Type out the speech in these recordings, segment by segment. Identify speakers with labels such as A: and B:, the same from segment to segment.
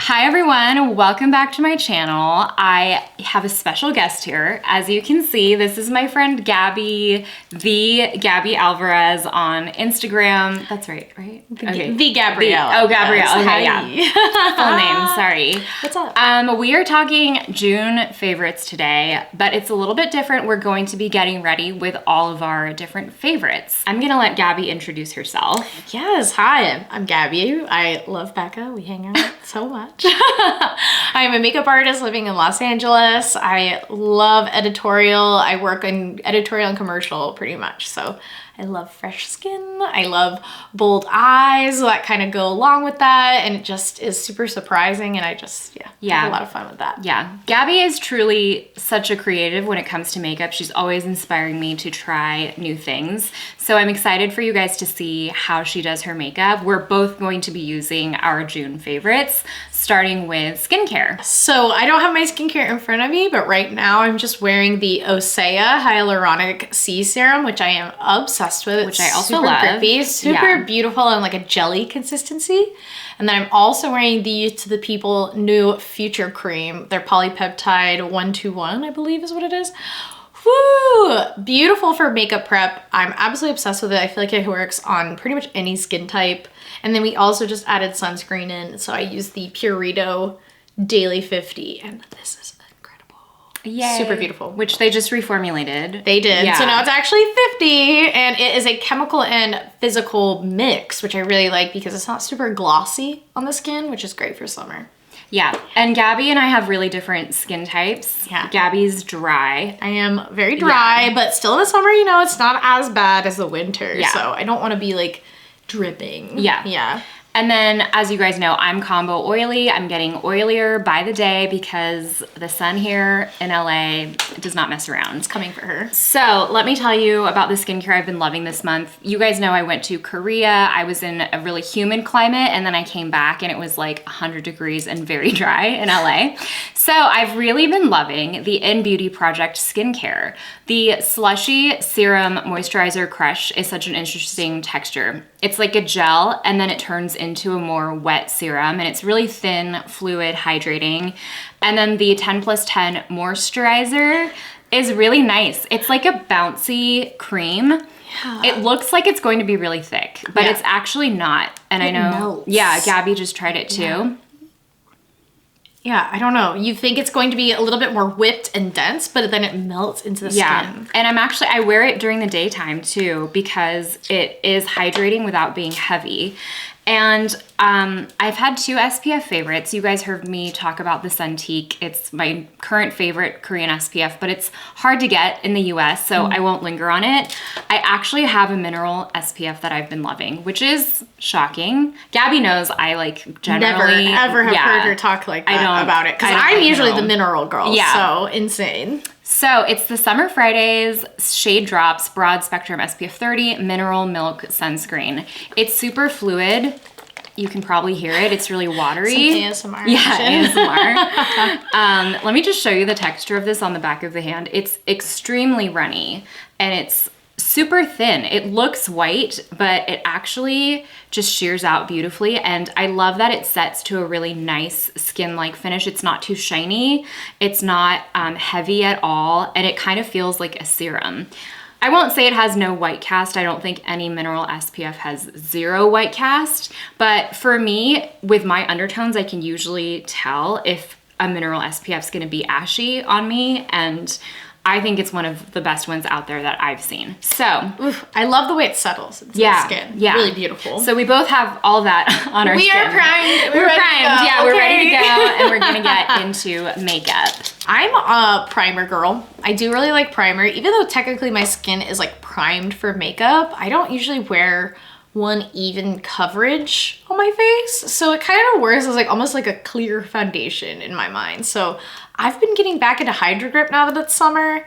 A: Hi everyone, welcome back to my channel. I have a special guest here. As you can see, this is my friend Gabby, the Gabby Alvarez on Instagram. That's right? Okay.
B: The Gabrielle.
A: Gabrielle.
B: Yes.
A: Okay, yeah. Full name, sorry.
B: What's up?
A: We are talking June favorites today, but it's a little bit different. We're going to be getting ready with all of our different favorites. I'm gonna let Gabby introduce herself.
B: Yes, hi, I'm Gabby. I love Bekah. We hang out so much. I'm a makeup artist living in Los Angeles. I love editorial. I work in editorial and commercial pretty much. So I love fresh skin. I love bold eyes that kind of go along with that. And it just is super surprising. And I just, have a lot of fun with that.
A: Yeah. Gabby is truly such a creative when it comes to makeup. She's always inspiring me to try new things. So I'm excited for you guys to see how she does her makeup. We're both going to be using our June favorites, starting with skincare.
B: So I don't have my skincare in front of me, but right now I'm just wearing the Osea Hyaluronic C Serum, which I am obsessed with.
A: Which I also
B: super
A: love.
B: Grippy, super beautiful and like a jelly consistency. And then I'm also wearing the To The People new Future Cream. Their polypeptide 121, I believe is what it is. Woo! Beautiful for makeup prep. I'm absolutely obsessed with it. I feel like it works on pretty much any skin type. And then we also just added sunscreen in. So I use the Purito Daily 50 and this is incredible.
A: Yay.
B: Super beautiful.
A: Which they just reformulated.
B: They did.
A: Yeah.
B: So now it's actually 50 and it is a chemical and physical mix, which I really like because it's not super glossy on the skin, which is great for summer.
A: Yeah, and Gabby and I have really different skin types.
B: Yeah.
A: Gabby's dry.
B: I am very dry, but still in the summer, you know, it's not as bad as the winter.
A: Yeah.
B: So I don't want to be like dripping.
A: Yeah.
B: Yeah.
A: And then, as you guys know, I'm combo oily. I'm getting oilier by the day because the sun here in LA does not mess around.
B: It's coming for her.
A: So let me tell you about the skincare I've been loving this month. You guys know I went to Korea. I was in a really humid climate and then I came back and it was like 100 degrees and very dry in LA. So I've really been loving the In Beauty Project skincare. The Slushy Serum Moisturizer Crush is such an interesting texture. It's like a gel and then it turns into a more wet serum and it's really thin, fluid, hydrating. And then the 10+10 moisturizer is really nice. It's like a bouncy cream.
B: Yeah.
A: It looks like it's going to be really thick, but it's actually not. And I know,
B: melts.
A: yeah, Gabby just tried it too.
B: Yeah, I don't know. You think it's going to be a little bit more whipped and dense, but then it melts into the skin.
A: And I wear it during the daytime too because it is hydrating without being heavy. And I've had two SPF favorites. You guys heard me talk about the Suntique. It's my current favorite Korean SPF, but it's hard to get in the US, so I won't linger on it. I actually have a mineral SPF that I've been loving, which is shocking. Gabby knows I like generally...
B: Never, ever have heard her talk like that about it. Because I'm usually the mineral girl, so insane.
A: So it's the Summer Fridays Shade Drops Broad Spectrum SPF 30 Mineral Milk Sunscreen. It's super fluid. You can probably hear it. It's really watery.
B: Some ASMR.
A: Yeah, ASMR. Let me just show you the texture of this on the back of the hand. It's extremely runny and it's super thin. It looks white, but it actually just shears out beautifully. And I love that it sets to a really nice skin-like finish. It's not too shiny. It's not heavy at all. And it kind of feels like a serum. I won't say it has no white cast. I don't think any mineral SPF has zero white cast. But for me, with my undertones, I can usually tell if a mineral SPF is going to be ashy on me. And I think it's one of the best ones out there that I've seen. So,
B: oof, I love the way it settles into the skin. Yeah, really beautiful.
A: So we both have all that on our skin.
B: We are primed.
A: We're primed. Yeah, we're ready to go, and we're gonna get into makeup.
B: I'm a primer girl. I do really like primer, even though technically my skin is like primed for makeup. I don't usually wear one even coverage on my face, so it kind of works as like almost like a clear foundation in my mind. So I've been getting back into Hydro Grip now that it's summer.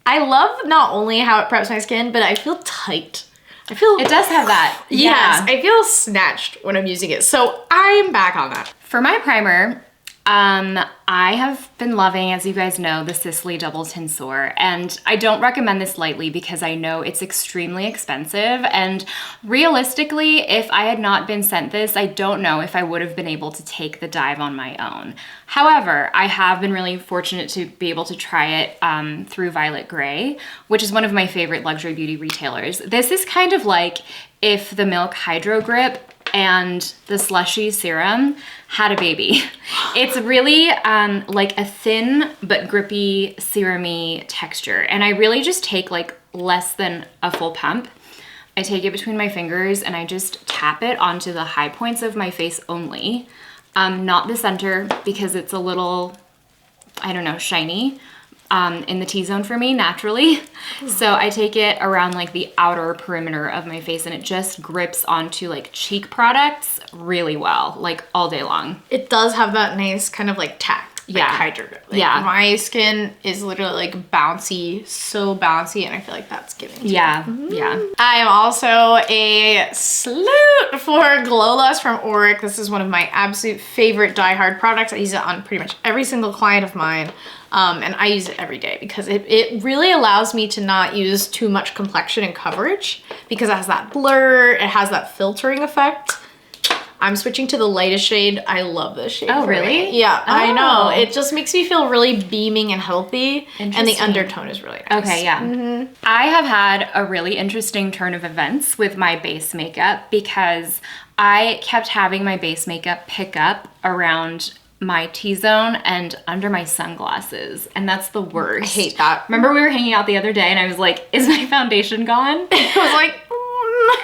B: I love not only how it preps my skin, but I feel tight. I feel
A: it does have that.
B: Yes, I feel snatched when I'm using it. So I'm back on that.
A: For my primer, I have been loving, as you guys know, the Sicily Double Tensor, and I don't recommend this lightly because I know it's extremely expensive, and realistically, if I had not been sent this, I don't know if I would have been able to take the dive on my own. However, I have been really fortunate to be able to try it through Violet Grey, which is one of my favorite luxury beauty retailers. This is kind of like if the Milk Hydro Grip and the Slushy Serum had a baby. It's really like a thin but grippy, serum-y texture. And I really just take like less than a full pump. I take it between my fingers and I just tap it onto the high points of my face only. Not the center because it's a little, I don't know, shiny. In the T-zone for me naturally. So I take it around like the outer perimeter of my face and it just grips onto like cheek products really well, like all day long.
B: It does have that nice kind of like tack. Like hydro grip. Like my skin is literally like bouncy, so bouncy, and I feel like that's giving too.
A: Yeah.
B: I am also a salute for Glow Lust from Auric. This is one of my absolute favorite diehard products. I use it on pretty much every single client of mine. And I use it every day because it really allows me to not use too much complexion and coverage because it has that blur, it has that filtering effect. I'm switching to the lightest shade. I love this shade.
A: Oh, really?
B: Me. Yeah, I know. It just makes me feel really beaming and healthy. And the undertone is really nice.
A: Okay, yeah. I have had a really interesting turn of events with my base makeup because I kept having my base makeup pick up around my T-zone and under my sunglasses, and that's the worst.
B: I hate that.
A: Remember we were hanging out the other day and I was like, is my foundation gone?
B: I was like,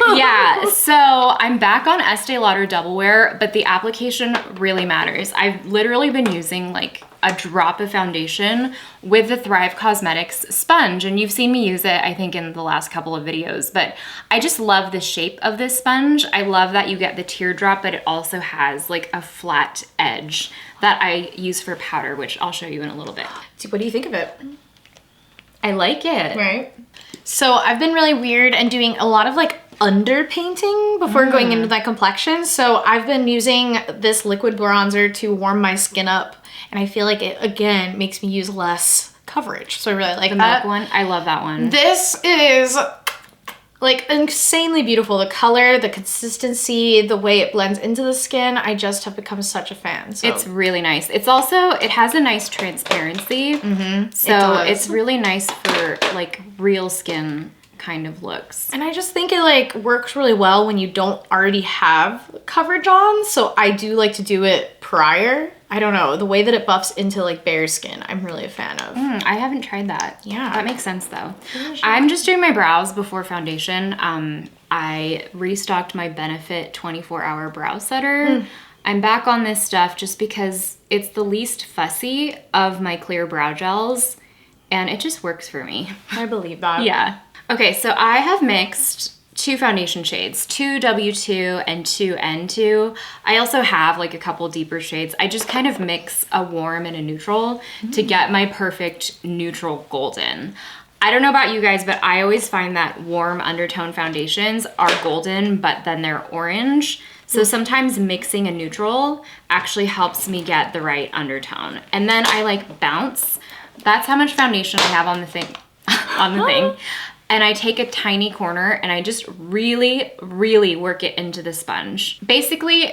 B: no.
A: Yeah, so I'm back on Estee Lauder Double Wear, but the application really matters. I've literally been using like a drop of foundation with the Thrive Cosmetics sponge, and you've seen me use it, I think, in the last couple of videos, but I just love the shape of this sponge. I love that you get the teardrop, but it also has like a flat edge that I use for powder, which I'll show you in a little bit.
B: What do you think of it?
A: I like it.
B: Right. So I've been really weird and doing a lot of like underpainting before going into that complexion. So I've been using this liquid bronzer to warm my skin up, and I feel like it again makes me use less coverage. So I really like
A: the
B: that.
A: milk one. I love that one.
B: This is like insanely beautiful. The color, the consistency, the way it blends into the skin. I just have become such a fan. So.
A: It's really nice. It's also, it has a nice transparency. So it's really nice for like real skin kind of looks.
B: And I just think it like works really well when you don't already have coverage on. So I do like to do it prior. I don't know, the way that it buffs into like bare skin, I'm really a fan of.
A: I haven't tried that.
B: Yeah.
A: That makes sense though. I'm just doing my brows before foundation. I restocked my Benefit 24-hour brow setter. I'm back on this stuff just because it's the least fussy of my clear brow gels and it just works for me.
B: I believe that.
A: Yeah. Okay, so I have mixed 2 foundation shades, 2 W2 and 2 N2. I also have like a couple deeper shades. I just kind of mix a warm and a neutral to get my perfect neutral golden. I don't know about you guys, but I always find that warm undertone foundations are golden, but then they're orange. So sometimes mixing a neutral actually helps me get the right undertone. And then I like bounce. That's how much foundation I have on the thing. And I take a tiny corner and I just really, really work it into the sponge. Basically,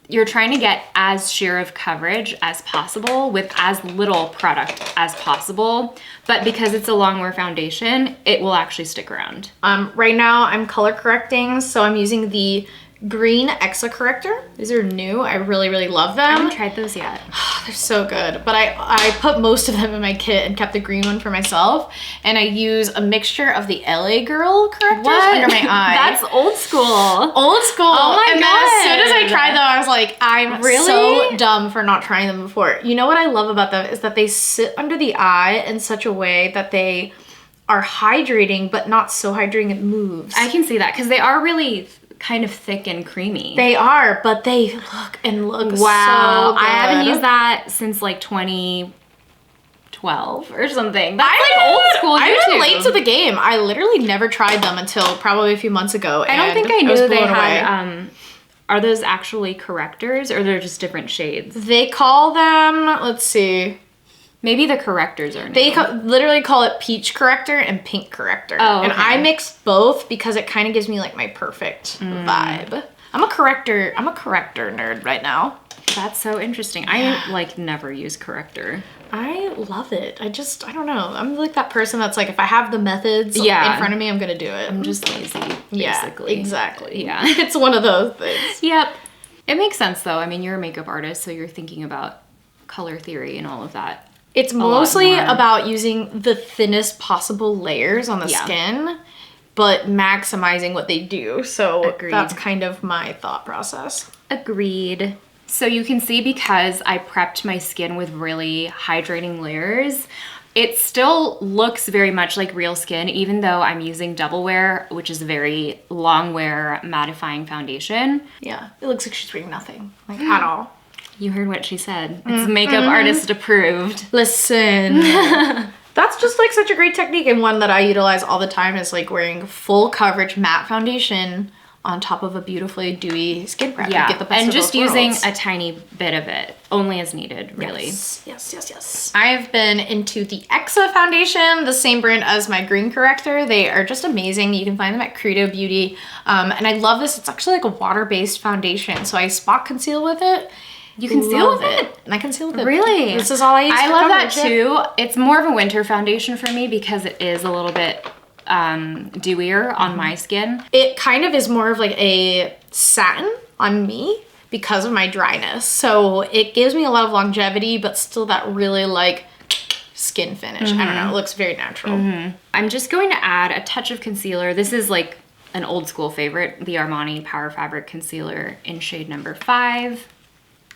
A: you're trying to get as sheer of coverage as possible with as little product as possible. But because it's a long wear foundation, it will actually stick around.
B: Right now I'm color correcting, so I'm using the green Exa corrector. These are new. I really, really love them.
A: I haven't tried those yet.
B: They're so good. But I put most of them in my kit and kept the green one for myself. And I use a mixture of the LA Girl correctors under my eye.
A: That's old school.
B: Old school.
A: Oh my
B: God.
A: God.
B: As soon as I tried them, I was like, I'm so dumb for not trying them before. You know what I love about them is that they sit under the eye in such a way that they are hydrating, but not so hydrating it moves.
A: I can see that because they are really kind of thick and creamy.
B: They are, but they look so good.
A: I haven't used that since like 2012 or something. That's like old school YouTube.
B: I'm late to the game. I literally never tried them until probably a few months ago.
A: I don't think I knew they had Are those actually correctors or they're just different shades?
B: They call them, let's see.
A: Maybe the correctors are new.
B: They literally call it peach corrector and pink corrector.
A: Oh, okay.
B: And I mix both because it kind of gives me like my perfect vibe. I'm a corrector nerd right now.
A: That's so interesting. I like never use corrector.
B: I love it. I don't know. I'm like that person that's like, if I have the methods in front of me, I'm going to do it.
A: I'm just lazy, basically.
B: Yeah, exactly.
A: Yeah.
B: It's one of those things.
A: Yep. It makes sense though. I mean, you're a makeup artist, so you're thinking about color theory and all of that.
B: It's mostly about using the thinnest possible layers on the skin, but maximizing what they do. So that's kind of my thought process.
A: Agreed. So you can see, because I prepped my skin with really hydrating layers, it still looks very much like real skin, even though I'm using Double Wear, which is a very long wear mattifying foundation.
B: Yeah, it looks like she's wearing nothing, like at all.
A: You heard what she said. It's makeup artist approved.
B: Listen. That's just like such a great technique, and one that I utilize all the time is like wearing full coverage matte foundation on top of a beautifully dewy skin prep.
A: Yeah,
B: you get the best
A: and
B: of
A: just
B: both
A: using
B: worlds.
A: a tiny bit of it, only as needed, really.
B: Yes. I've been into the Exa foundation, the same brand as my green corrector. They are just amazing. You can find them at Credo Beauty. And I love this. It's actually like a water-based foundation. So I spot conceal with it.
A: You conceal with it?
B: And I conceal with it.
A: Really?
B: This is all I use
A: I
B: for
A: love that
B: coverage.
A: too. It's more of a winter foundation for me because it is a little bit dewier on my skin.
B: It kind of is more of like a satin on me because of my dryness. So it gives me a lot of longevity, but still that really like skin finish. I don't know, it looks very natural.
A: I'm just going to add a touch of concealer. This is like an old school favorite, the Armani Power Fabric Concealer in shade number 5.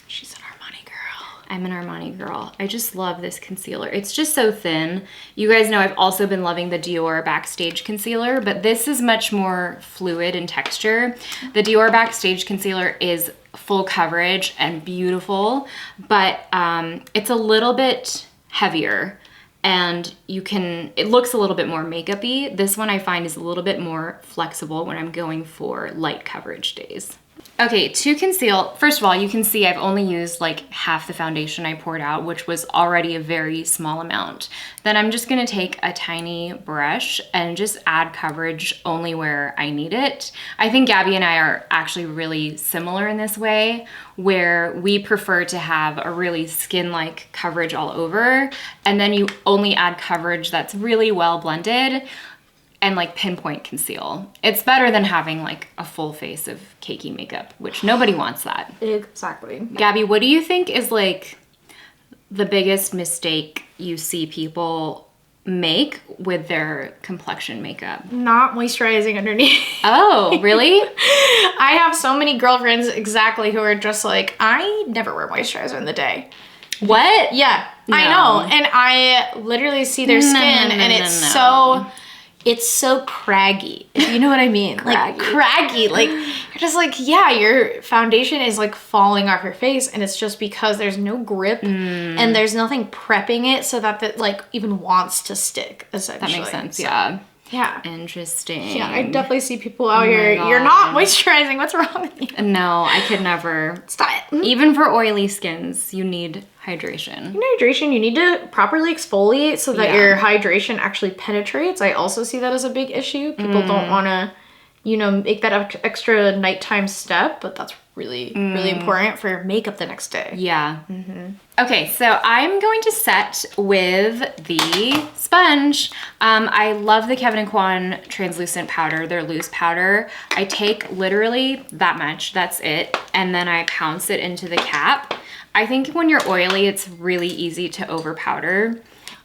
B: She's an Armani girl.
A: I'm an Armani girl. I just love this concealer. It's just so thin. You guys know I've also been loving the Dior Backstage Concealer, but this is much more fluid in texture. The Dior Backstage Concealer is full coverage and beautiful, but it's a little bit heavier, and it looks a little bit more makeup-y. This one I find is a little bit more flexible when I'm going for light coverage days. Okay, to conceal, first of all, you can see I've only used like half the foundation I poured out, which was already a very small amount. Then I'm just gonna take a tiny brush and just add coverage only where I need it. I think Gabby and I are actually really similar in this way, where we prefer to have a really skin-like coverage all over, and then you only add coverage that's really well blended and like pinpoint conceal. It's better than having like a full face of cakey makeup, which nobody wants that.
B: Exactly.
A: Gabby, what do you think is like the biggest mistake you see people make with their complexion makeup?
B: Not moisturizing underneath.
A: Oh, really?
B: I have so many girlfriends exactly who are just like, I never wear moisturizer in the day.
A: What?
B: Yeah,
A: No.
B: I know. And I literally see their skin and it's so craggy. You know what I mean? Like craggy. Like you're just like, yeah, your foundation is like falling off your face, and it's just because there's no grip and there's nothing prepping it so that it like even wants to stick, essentially.
A: That makes sense, yeah.
B: Yeah.
A: Interesting.
B: Yeah, I definitely see people out here, you're not moisturizing. What's wrong with you?
A: No, I could never.
B: Stop it.
A: Even for oily skins, you need hydration.
B: You need hydration. You need to properly exfoliate so that your hydration actually penetrates. I also see that as a big issue. People don't want to, make that extra nighttime step, but that's really, really important for your makeup the next day.
A: Yeah. Okay, so I'm going to set with the sponge. I love the Kevyn & Kwan translucent powder, their loose powder. I take literally that much, that's it, and then I pounce it into the cap. I think when you're oily, it's really easy to over powder.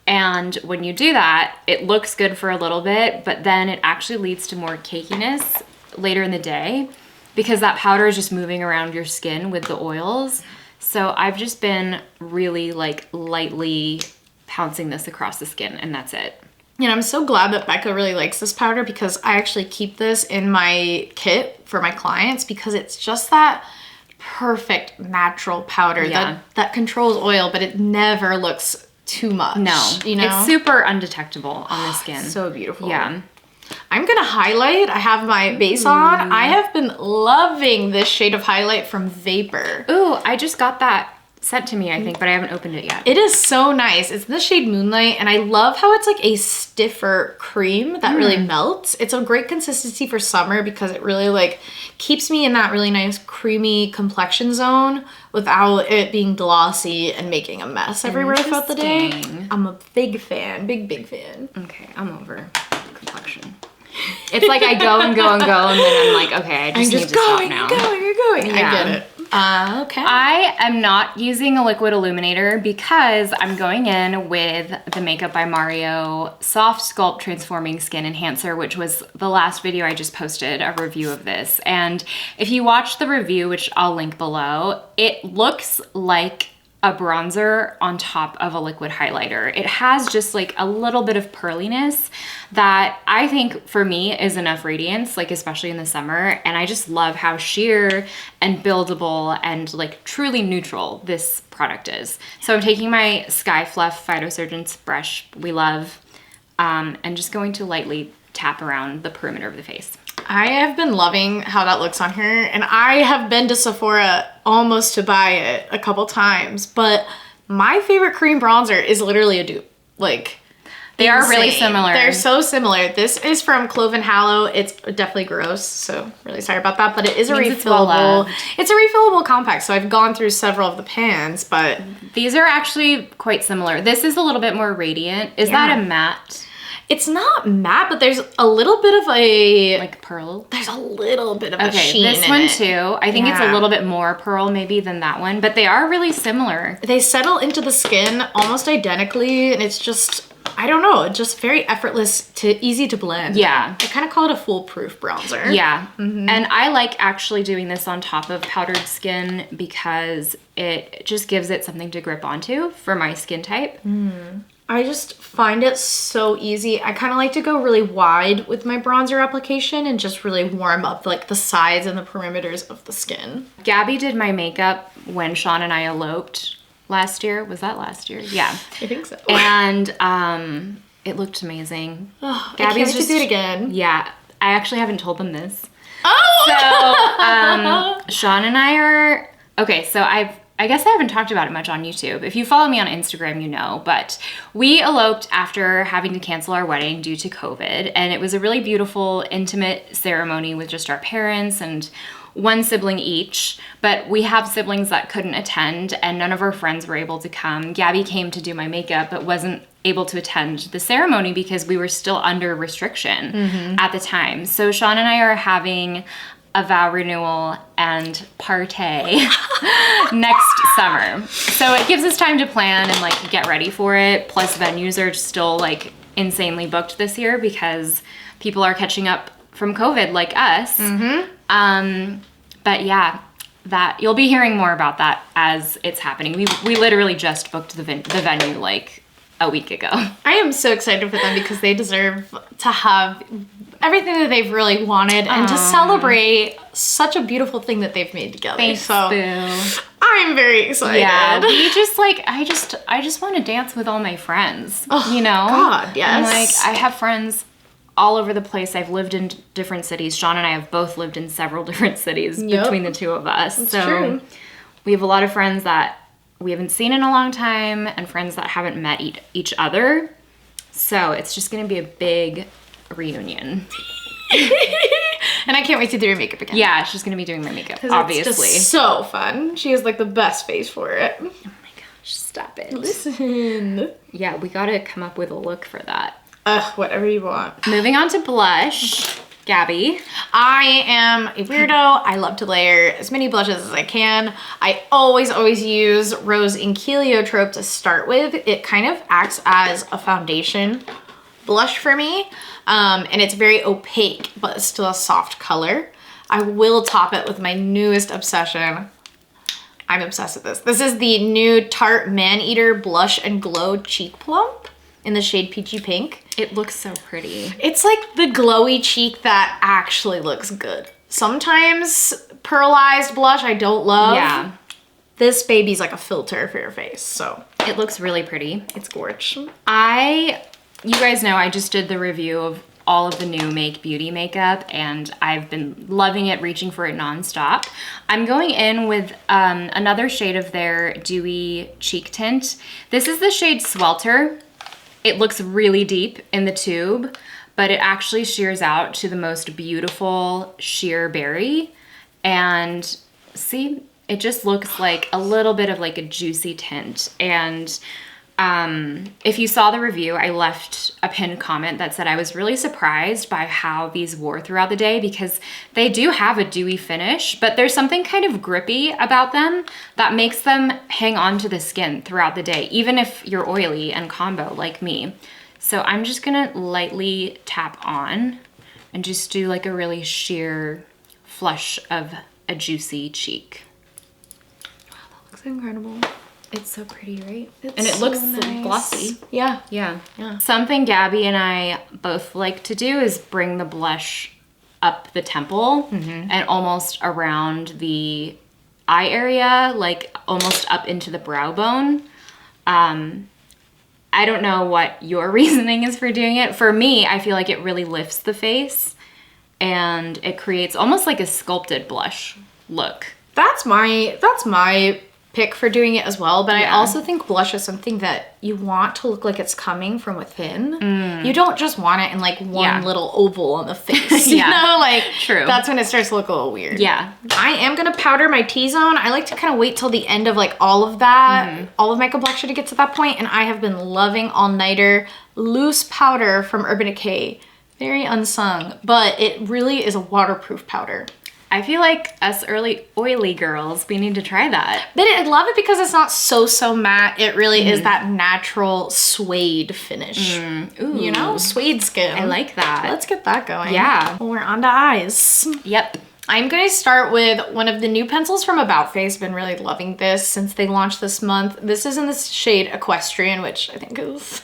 A: And when you do that, it looks good for a little bit, but then it actually leads to more cakiness later in the day because that powder is just moving around your skin with the oils. So I've just been really like lightly pouncing this across the skin, and that's it.
B: And I'm so glad that Bekah really likes this powder because I actually keep this in my kit for my clients because it's just that perfect natural powder that controls oil, but it never looks too much.
A: No,
B: you know?
A: It's super undetectable on the skin.
B: So beautiful.
A: Yeah.
B: I'm gonna highlight. I have my base on. I have been loving this shade of highlight from Vapor.
A: Ooh, I just got that sent to me, I think, but I haven't opened it yet.
B: It is so nice. It's the shade Moonlight, and I love how it's like a stiffer cream that really melts. It's a great consistency for summer because it really like keeps me in that really nice creamy complexion zone without it being glossy and making a mess everywhere throughout the day. I'm a big fan, big fan.
A: Okay, I'm over complexion. It's like I go and go and go, and then I'm like, okay, I just need to stop now.
B: You're going.
A: Yeah.
B: I get it. Okay.
A: I am not using a liquid illuminator because I'm going in with the Makeup by Mario Soft Sculpt Transforming Skin Enhancer, which was the last video I just posted, a review of this. And if you watch the review, which I'll link below, it looks like a bronzer on top of a liquid highlighter. It has just like a little bit of pearliness that I think for me is enough radiance, like especially in the summer. And I just love how sheer and buildable and like truly neutral this product is. So I'm taking my Sky Fluff Phytosurgence brush we love and just going to lightly tap around the perimeter of the face.
B: I have been loving how that looks on her, and I have been to Sephora almost to buy it a couple times, but my favorite cream bronzer is literally a dupe. Like,
A: they are really similar.
B: They're so similar. This is from Clove & Hallow. It's definitely gross, so really sorry about that, but it is a refillable. It's a refillable compact, so I've gone through several of the pans, but
A: these are actually quite similar. This is a little bit more radiant. Is that a matte?
B: It's not matte, but there's a little bit of a...
A: like pearl?
B: There's a little bit of a sheen
A: this one too. I think it's a little bit more pearl maybe than that one, but they are really similar.
B: They settle into the skin almost identically, and it's just, I don't know, just very effortless to easy to blend.
A: Yeah.
B: I kind of call it a foolproof bronzer.
A: Yeah. And I like actually doing this on top of powdered skin because it just gives it something to grip onto for my skin type.
B: I just find it so easy. I kind of like to go really wide with my bronzer application and just really warm up like the sides and the perimeters of the skin.
A: Gabby did my makeup when Sean and I eloped last year. Was that last year? Yeah.
B: I think so.
A: And it looked amazing.
B: Oh, Gabby's I can't wait to do it again.
A: Yeah. I actually haven't told them this.
B: Oh!
A: So Sean and I are... Okay, so I guess I haven't talked about it much on YouTube. If you follow me on Instagram, you know, but we eloped after having to cancel our wedding due to COVID, and it was a really beautiful, intimate ceremony with just our parents and one sibling each, but we have siblings that couldn't attend and none of our friends were able to come. Gabby came to do my makeup, but wasn't able to attend the ceremony because we were still under restriction at the time. So Sean and I are having a vow renewal and partay next summer. So it gives us time to plan and like get ready for it. Plus venues are still like insanely booked this year because people are catching up from COVID like us. But yeah, that you'll be hearing more about that as it's happening. We literally just booked the venue like a week ago. I
B: am so excited for them because they deserve to have everything that they've really wanted and to celebrate such a beautiful thing that they've made together.
A: Thanks,
B: so
A: Boo.
B: I'm very excited.
A: Yeah, we just like I just want to dance with all my friends. You know?
B: God, yes.
A: And like I have friends all over the place. I've lived in different cities. Sean and I have both lived in several different cities between the two of us.
B: That's true.
A: We have a lot of friends that we haven't seen in a long time and friends that haven't met each other. So it's just gonna be a big reunion.
B: And I can't wait to do your makeup again.
A: Yeah, she's gonna be doing my makeup, obviously.
B: It's just so fun. She has like the best face for it.
A: Oh my gosh, stop it.
B: Listen.
A: Yeah, we gotta come up with a look for that.
B: Whatever you want.
A: Moving on to blush. Gabby.
B: I am a weirdo. I love to layer as many blushes as I can. I always use Rose Ink Heliotrope to start with. It kind of acts as a foundation blush for me. And it's very opaque, but it's still a soft color. I will top it with my newest obsession. I'm obsessed with this. This is the new Tarte Maneater Blush and Glow Cheek Plump in the shade Peachy Pink.
A: It looks so pretty.
B: It's like the glowy cheek that actually looks good. Sometimes pearlized blush I don't love.
A: Yeah.
B: This baby's like a filter for your face, so.
A: It looks really pretty.
B: It's gorgeous.
A: You guys know I just did the review of all of the new Make Beauty makeup, and I've been loving it, reaching for it nonstop. I'm going in with another shade of their Dewy Cheek Tint. This is the shade Swelter. It looks really deep in the tube, but it actually sheers out to the most beautiful sheer berry. And see, it just looks like a little bit of like a juicy tint. And if you saw the review, I left a pinned comment that said I was really surprised by how these wore throughout the day, because they do have a dewy finish, but there's something kind of grippy about them that makes them hang on to the skin throughout the day, even if you're oily and combo like me. So I'm just gonna lightly tap on and just do like a really sheer flush of a juicy cheek.
B: Wow, that looks incredible.
A: It's so pretty, right?
B: It's
A: and it
B: so
A: looks
B: nice.
A: glossy.
B: Yeah.
A: Yeah.
B: Yeah.
A: Something Gabby and I both like to do is bring the blush up the temple and almost around the eye area, like almost up into the brow bone. I don't know what your reasoning is for doing it. For me, I feel like it really lifts the face and it creates almost like a sculpted blush look.
B: That's my pick for doing it as well, but I also think blush is something that you want to look like it's coming from within. You don't just want it in like one little oval on the face, you know? Like,
A: true.
B: That's when it starts to look a little weird.
A: Yeah.
B: I am gonna powder my T-zone. I like to kind of wait till the end of like all of that, all of my complexion to get to that point, and I have been loving All Nighter Loose Powder from Urban Decay. Very unsung, but it really is a waterproof powder.
A: I feel like us early oily girls, we need to try that.
B: But I love it because it's not so matte. It really is that natural suede finish.
A: Ooh.
B: You know, suede skin.
A: I like that.
B: Let's get that going.
A: Yeah.
B: Well, we're on to eyes.
A: Yep.
B: I'm going to start with one of the new pencils from About Face. Been really loving this since they launched this month. This is in the shade Equestrian, which I think is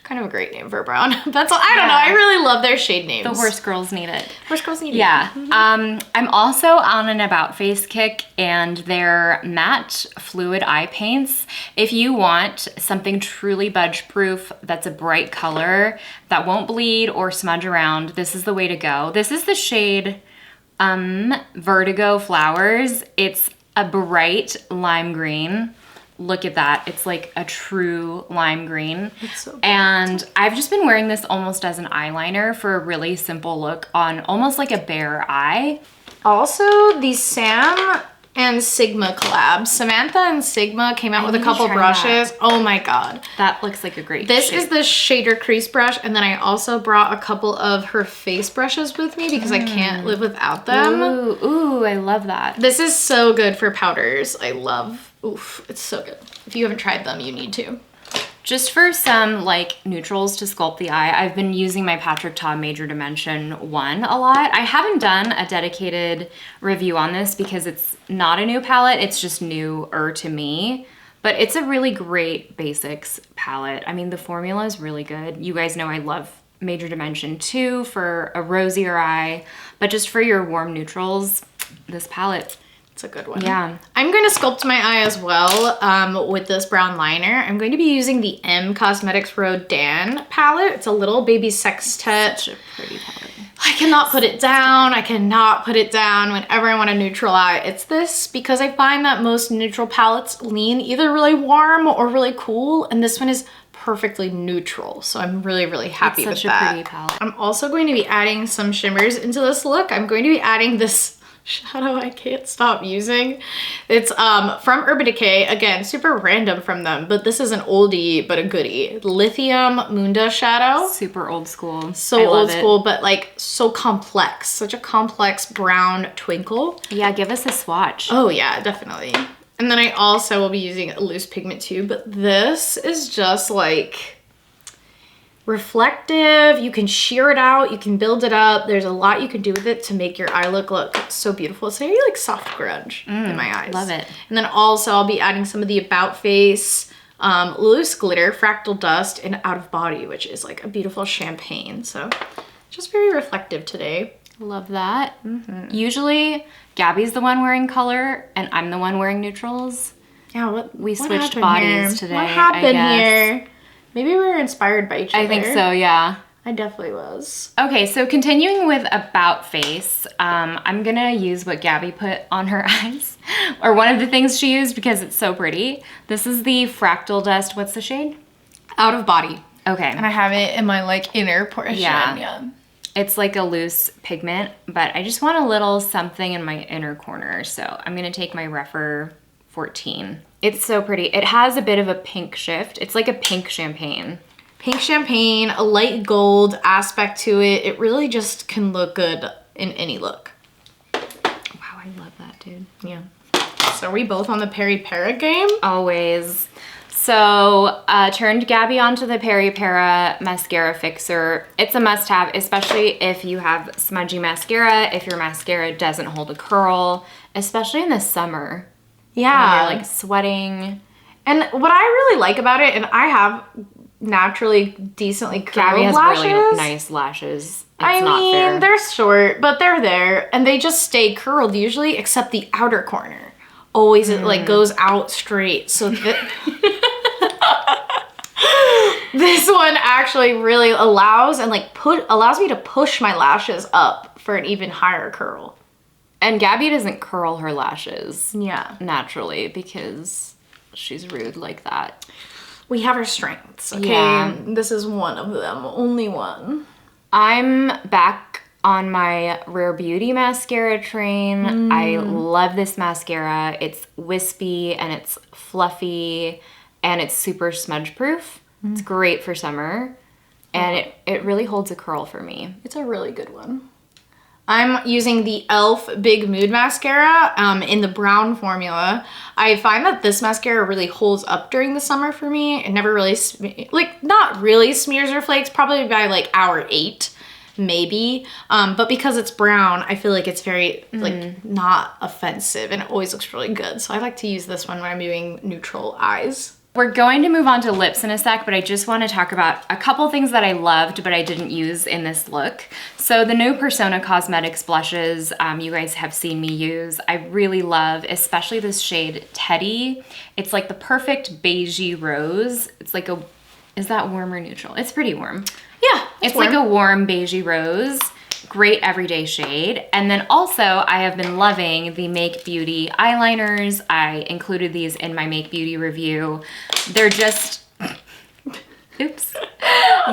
B: kind of a great name for a brown pencil. I don't know. I really love their shade names.
A: The horse girls need it.
B: Horse girls need it.
A: Yeah. I'm also on an About Face kick, and their matte fluid eye paints. If you want something truly budge proof that's a bright color that won't bleed or smudge around, this is the way to go. This is the shade Vertigo Flowers. It's a bright lime green. Look at that. It's like a true lime green.
B: It's so
A: and I've just been wearing this almost as an eyeliner for a really simple look on almost like a bare eye.
B: Also, the Sam and Sigma collab. Samantha and Sigma came out with a couple brushes. Oh my god.
A: That looks like a great
B: This
A: shade.
B: is the shader crease brush, and then I also brought a couple of her face brushes with me because I can't live without them.
A: Ooh, I love that.
B: This is so good for powders. I love, it's so good. If you haven't tried them, you need to.
A: Just for some like neutrals to sculpt the eye, I've been using my Patrick Ta Major Dimension 1 a lot. I haven't done a dedicated review on this because it's not a new palette, it's just newer to me. But it's a really great basics palette. I mean, the formula is really good. You guys know I love Major Dimension 2 for a rosier eye, but just for your warm neutrals, this palette.
B: It's a good one.
A: Yeah.
B: I'm going to sculpt my eye as well with this brown liner. I'm going to be using the M Cosmetics Rodin palette. It's a little baby sextet.
A: Such a pretty palette.
B: I cannot put it down. I cannot put it down whenever I want a neutral eye. It's this because I find that most neutral palettes lean either really warm or really cool, and this one is perfectly neutral. So I'm really happy with that.
A: It's such a pretty palette.
B: I'm also going to be adding some shimmers into this look. I'm going to be adding this shadow I can't stop using. It's from Urban Decay. Again, super random from them, but this is an oldie but a goodie. Lithium Munda shadow.
A: Super old school.
B: So old school, but like so complex. Such a complex brown twinkle.
A: Yeah, give us a swatch.
B: Oh yeah, definitely. And then I also will be using a loose pigment too, but this is just like reflective. You can sheer it out, you can build it up. There's a lot you can do with it to make your eye look so beautiful. It's very like soft grunge in my eyes.
A: Love it.
B: And then also I'll be adding some of the About Face loose glitter, Fractal Dust, and Out of Body, which is like a beautiful champagne. So just very reflective today.
A: Love that. Usually Gabby's the one wearing color and I'm the one wearing neutrals.
B: Yeah,
A: We
B: what
A: switched
B: happened
A: bodies
B: here?
A: today.
B: What happened
A: I guess.
B: here? Maybe we were inspired by each other.
A: I think so, yeah.
B: I definitely was.
A: Okay, so continuing with About Face, I'm gonna use what Gabby put on her eyes, or one of the things she used because it's so pretty. This is the Fractal Dust. What's the shade?
B: Out of Body.
A: Okay.
B: And I have it in my like inner portion.
A: Yeah. It's like a loose pigment, but I just want a little something in my inner corner. So I'm gonna take my Rephr 14. It's so pretty. It has a bit of a pink shift. It's like a pink champagne.
B: Pink champagne, a light gold aspect to it. It really just can look good in any look.
A: Wow, I love that, dude.
B: Yeah. So are we both on the Peri Para game?
A: Always. So turned Gabby onto the Peri Para mascara fixer. It's a must-have, especially if you have smudgy mascara, if your mascara doesn't hold a curl, especially in the summer.
B: Yeah.
A: When you're like sweating.
B: And what I really like about it, and I have naturally decently curled
A: Gabby has
B: lashes.
A: really nice lashes. It's
B: I
A: not
B: mean,
A: fair.
B: they're short, but they're there, and they just stay curled usually, except the outer corner. Always it like goes out straight. So this one actually really allows and like allows me to push my lashes up for an even higher curl.
A: And Gabby doesn't curl her lashes
B: Yeah.
A: naturally because she's rude like that.
B: We have our strengths, okay?
A: Yeah.
B: This is one of them, only one.
A: I'm back on my Rare Beauty mascara train. I love this mascara. It's wispy and it's fluffy and it's super smudge proof. It's great for summer and it really holds a curl for me.
B: It's a really good one. I'm using the e.l.f. Big Mood Mascara in the brown formula. I find that this mascara really holds up during the summer for me. It never really, not really smears or flakes, probably by like hour 8, maybe. But because it's brown, I feel like it's very like not offensive and it always looks really good. So I like to use this one when I'm doing neutral eyes.
A: We're going to move on to lips in a sec, but I just want to talk about a couple things that I loved but I didn't use in this look. So the new Persona Cosmetics blushes you guys have seen me use. I really love, especially this shade Teddy. It's like the perfect beigey rose. It's like a, is that warm or neutral? It's pretty warm.
B: Yeah,
A: It's like a warm beigey rose. Great everyday shade. And then also I have been loving the Make Beauty eyeliners. I included these in my Make Beauty review. They're just, oops.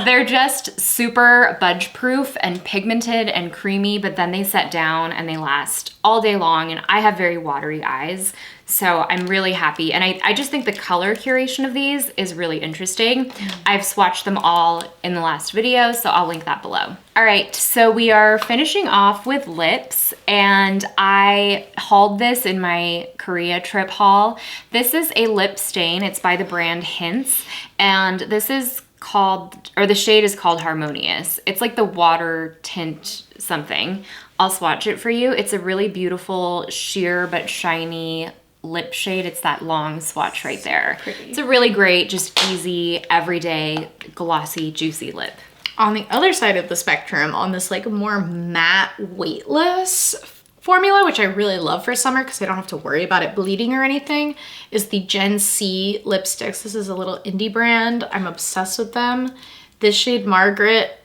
A: They're just super budge proof and pigmented and creamy, but then they set down and they last all day long. And I have very watery eyes. So I'm really happy. And I just think the color curation of these is really interesting. I've swatched them all in the last video, so I'll link that below. All right, so we are finishing off with lips and I hauled this in my Korea trip haul. This is a lip stain. It's by the brand Hints. And this is called, or the shade is called Harmonious. It's like the water tint something. I'll swatch it for you. It's a really beautiful sheer but shiny lip shade. It's that long swatch right there.
B: Pretty.
A: It's a really great, just easy, everyday, glossy, juicy lip.
B: On the other side of the spectrum, on this like more matte, weightless formula, which I really love for summer because I don't have to worry about it bleeding or anything, is the Gen C lipsticks. This is a little indie brand. I'm obsessed with them. This shade Margaret,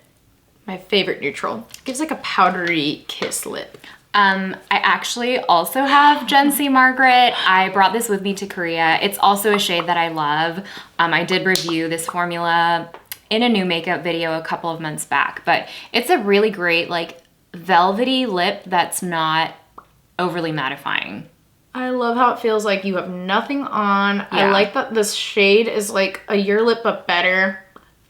B: my favorite neutral. It gives like a powdery kiss lip.
A: I actually also have Gen C Margaret. I brought this with me to Korea. It's also a shade that I love. I did review this formula in a new makeup video a couple of months back, but it's a really great like velvety lip that's not overly mattifying.
B: I love how it feels like you have nothing on.
A: Yeah.
B: I like that this shade is like a your lip but better.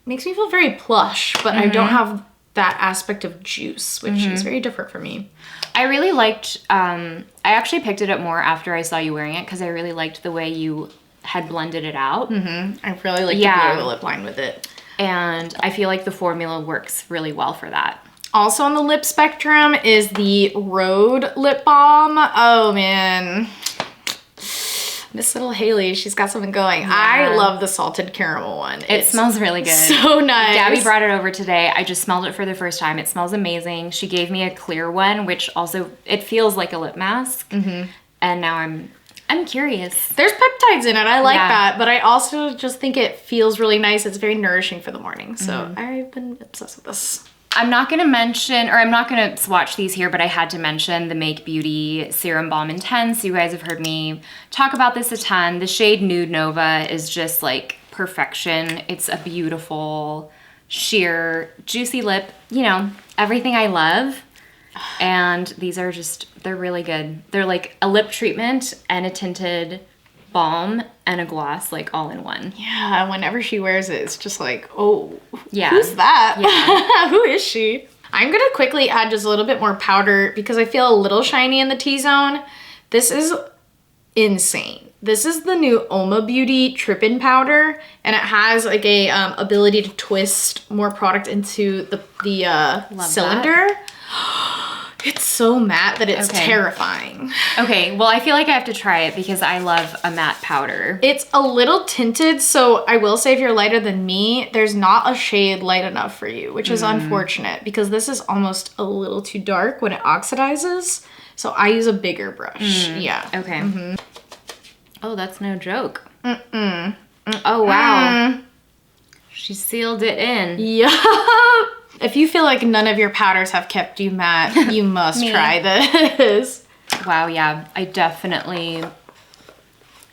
B: Makes me feel very plush, but I don't have that aspect of juice, which is very different for me.
A: I really liked, I actually picked it up more after I saw you wearing it because I really liked the way you had blended it out.
B: I really like to
A: Yeah.
B: blur the lip line with it.
A: And I feel like the formula works really well for that.
B: Also on the lip spectrum is the Rhode lip balm. Oh man. Miss Little Haley, she's got something going.
A: Yeah.
B: I love the salted caramel one.
A: It smells really good.
B: So nice.
A: Gabby brought it over today. I just smelled it for the first time. It smells amazing. She gave me a clear one, which also, it feels like a lip mask. And now I'm I'm curious.
B: There's peptides in it. I like
A: Yeah.
B: that, but I also just think it feels really nice. It's very nourishing for the morning. So I've been obsessed with this.
A: I'm not going to mention, or I'm not going to swatch these here, but I had to mention the Make Beauty Serum Balm Intense. You guys have heard me talk about this a ton. The shade Nude Nova is just like perfection. It's a beautiful, sheer, juicy lip. You know, everything I love. And these are just, they're really good. They're like a lip treatment and a tinted balm and a gloss, like all in one.
B: Yeah, whenever she wears it, it's just like, oh,
A: Yeah.
B: who's that?
A: Yeah.
B: Who is she? I'm gonna quickly add just a little bit more powder because I feel a little shiny in the T-zone. This is insane. This is the new Oma Beauty Trippin' Powder, and it has like a ability to twist more product into the cylinder. It's so matte that it's terrifying.
A: Okay, well, I feel like I have to try it because I love a matte powder.
B: It's a little tinted, so I will say if you're lighter than me, there's not a shade light enough for you, which is unfortunate because this is almost a little too dark when it oxidizes. So I use a bigger brush. Yeah.
A: Okay. Oh, that's no joke. Oh, wow. She sealed it in.
B: Yeah. If you feel like none of your powders have kept you matte, you must try this.
A: Wow, yeah. I definitely...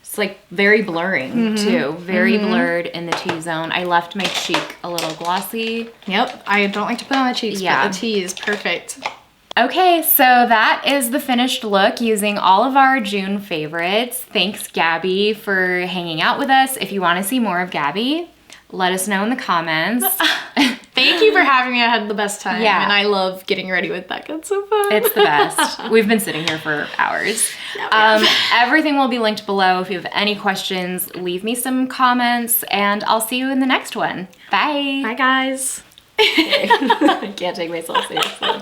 A: It's like very blurring, too. Very blurred in the T-zone. I left my cheek a little glossy.
B: Yep. I don't like to put on the cheeks,
A: Yeah.
B: but the T is perfect.
A: Okay, so that is the finished look using all of our June favorites. Thanks, Gabby, for hanging out with us. If you want to see more of Gabby, let us know in the comments.
B: Thank you for having me. I had the best time.
A: Yeah.
B: And I love getting ready with Bekah. It's so fun.
A: It's the best. We've been sitting here for hours. Everything will be linked below. If you have any questions, leave me some comments, and I'll see you in the next one. Bye.
B: Bye, guys.
A: I can't take myself seriously.